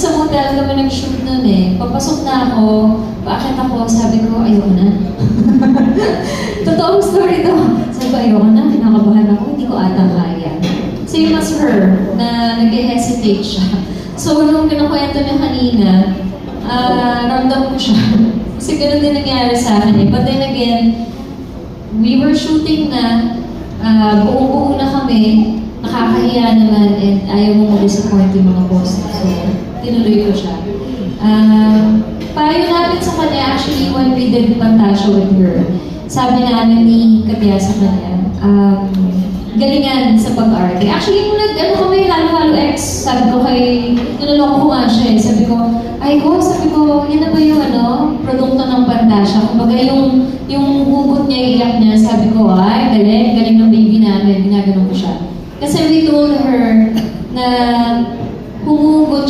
sa motel kami nag-shoot nun eh. Papasok na ako, paakit ako, sabi ko, ayoko na. Totoong story to. Sabi ko, ayoko na, kinakabahan ako, hindi ko ata kaya. Same as her, na nag-hesitate siya. So, nung kinakwento niya kanina, ramdam ko siya. Kasi ganun din nangyari sa akin eh. But then again, we were shooting na, buong-buo na kami, nakakahiya naman, and ayaw mo ma-disappoint yung mga boss. So, tinuloy ko siya. Payo namin sa kanya, actually, when we did Pantasya with her, sabi namin ni Katia sa kanya, galingan sa pag-arte. Actually, kung kami, halo-halo X, sabi ko kay, niloloko ko nga siya eh. Sabi ko, yan na ba yung produkto ng Pantasya? Kumbaga yung hugot niya, iyak niya, sabi ko, ay, galing ng baby namin, ginaganon ko siya. Kasi we told her na humugot